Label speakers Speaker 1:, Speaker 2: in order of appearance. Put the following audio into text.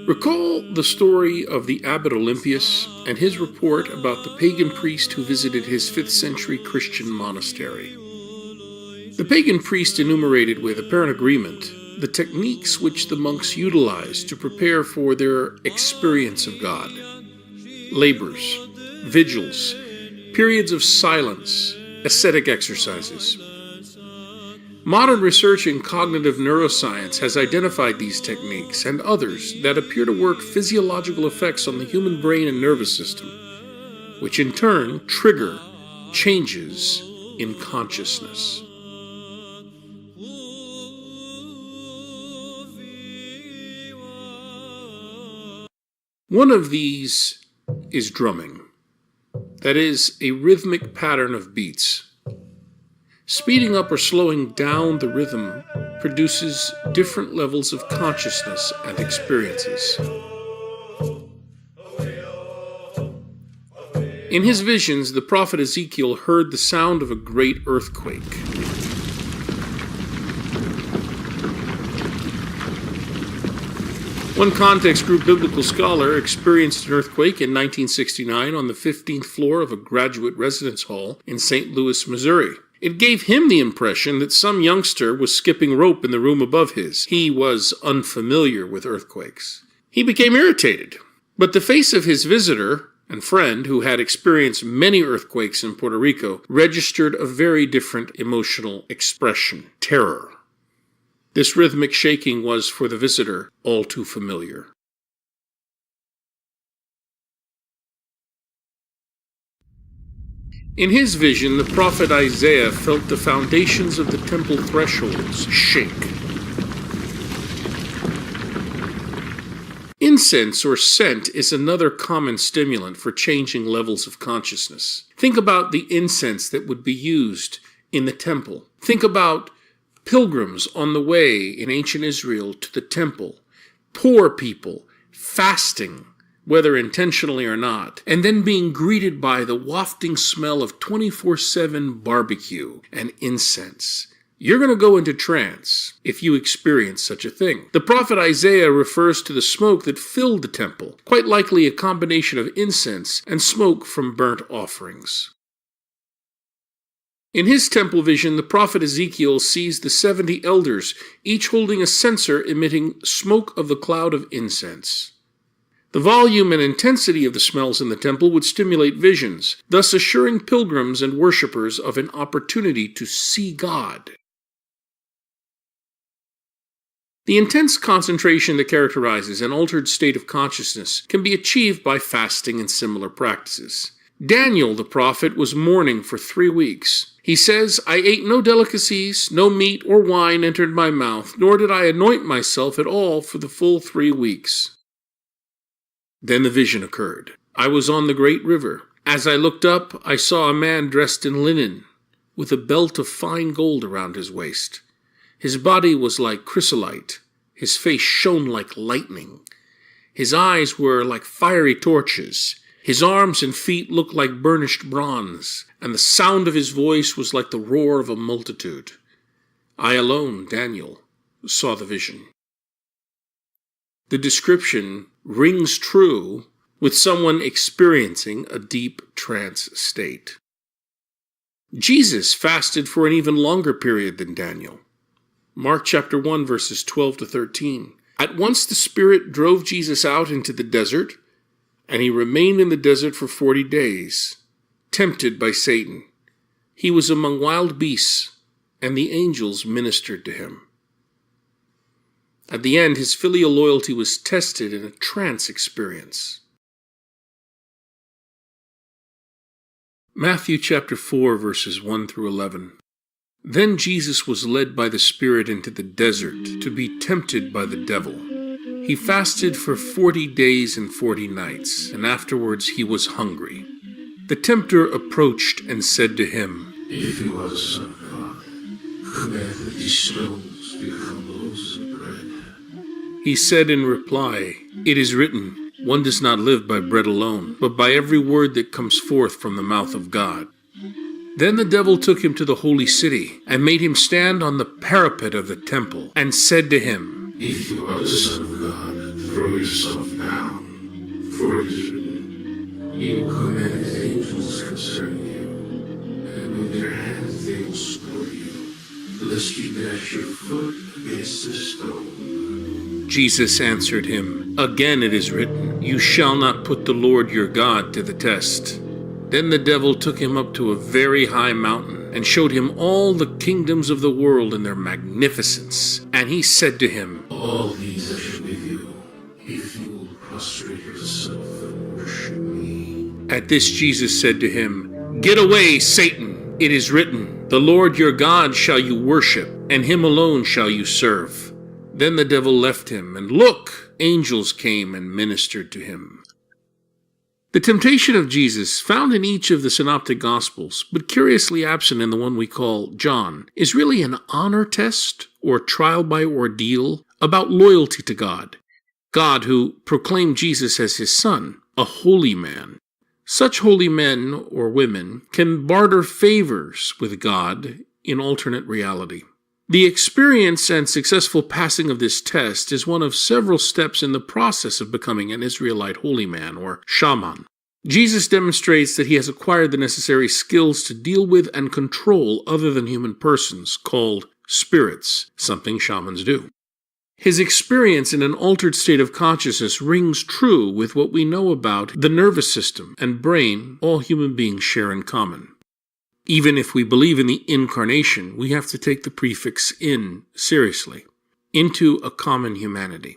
Speaker 1: Recall the story of the abbot Olympius and his report about the pagan priest who visited his 5th century Christian monastery. The pagan priest enumerated with apparent agreement the techniques which the monks utilized to prepare for their experience of God. Labors, vigils, periods of silence, ascetic exercises. Modern research in cognitive neuroscience has identified these techniques and others that appear to work physiological effects on the human brain and nervous system, which in turn trigger changes in consciousness. One of these is drumming. That is, a rhythmic pattern of beats. Speeding up or slowing down the rhythm produces different levels of consciousness and experiences. In his visions, the prophet Ezekiel heard the sound of a great earthquake. One context group biblical scholar experienced an earthquake in 1969 on the 15th floor of a graduate residence hall in St. Louis, Missouri. It gave him the impression that some youngster was skipping rope in the room above his. He was unfamiliar with earthquakes. He became irritated, but the face of his visitor and friend, who had experienced many earthquakes in Puerto Rico, registered a very different emotional expression: terror. This rhythmic shaking was, for the visitor, all too familiar. In his vision, the prophet Isaiah felt the foundations of the temple thresholds shake. Incense or scent is another common stimulant for changing levels of consciousness. Think about the incense that would be used in the temple. Think about pilgrims on the way in ancient Israel to the temple, poor people fasting, whether intentionally or not, and then being greeted by the wafting smell of 24/7 barbecue and incense. You're going to go into trance if you experience such a thing. The prophet Isaiah refers to the smoke that filled the temple, quite likely a combination of incense and smoke from burnt offerings. In his temple vision, the prophet Ezekiel sees the 70 elders, each holding a censer emitting smoke of the cloud of incense. The volume and intensity of the smells in the temple would stimulate visions, thus assuring pilgrims and worshippers of an opportunity to see God. The intense concentration that characterizes an altered state of consciousness can be achieved by fasting and similar practices. Daniel, the prophet, was mourning for 3 weeks. He says, "I ate no delicacies, no meat or wine entered my mouth, nor did I anoint myself at all for the full 3 weeks. Then the vision occurred. I was on the great river. As I looked up, I saw a man dressed in linen, with a belt of fine gold around his waist. His body was like chrysolite. His face shone like lightning. His eyes were like fiery torches. His arms and feet looked like burnished bronze, and the sound of his voice was like the roar of a multitude. I alone, Daniel, saw the vision." The description rings true with someone experiencing a deep trance state. Jesus fasted for an even longer period than Daniel. Mark chapter 1, verses 12 to 13. At once the Spirit drove Jesus out into the desert, and he remained in the desert for 40 days, tempted by Satan. He was among wild beasts, and the angels ministered to him. At the end, his filial loyalty was tested in a trance experience. Matthew chapter 4, verses 1 through 11. Then Jesus was led by the Spirit into the desert to be tempted by the devil. He fasted for 40 days and 40 nights, and afterwards he was hungry. The tempter approached and said to him,
Speaker 2: "If you are the Son of God, command that these stones become loaves of bread."
Speaker 1: He said in reply, "It is written, one does not live by bread alone, but by every word that comes forth from the mouth of God." Then the devil took him to the holy city, and made him stand on the parapet of the temple, and said to him,
Speaker 2: "If you are the Son of God, throw yourself down, for it is written, He will command His angels concerning you, and with their hands they will support you, lest you dash your foot against a stone.
Speaker 1: Jesus answered him, Again it is written, You shall not put the Lord your God to the test. Then the devil took him up to a very high mountain, and showed him all the kingdoms of the world in their magnificence. And he said to him,
Speaker 2: All these I shall give you, if you will prostrate yourself and worship me.
Speaker 1: At this Jesus said to him, Get away, Satan! It is written, The Lord your God shall you worship, and him alone shall you serve. Then the devil left him, and look, angels came and ministered to him. The temptation of Jesus, found in each of the synoptic Gospels, but curiously absent in the one we call John, is really an honor test or trial by ordeal about loyalty to God. God who proclaimed Jesus as his son, a holy man. Such holy men or women can barter favors with God in alternate reality. The experience and successful passing of this test is one of several steps in the process of becoming an Israelite holy man or shaman. Jesus demonstrates that he has acquired the necessary skills to deal with and control other than human persons, called spirits, something shamans do. His experience in an altered state of consciousness rings true with what we know about the nervous system and brain all human beings share in common. Even if we believe in the incarnation, we have to take the prefix in seriously, into a common humanity.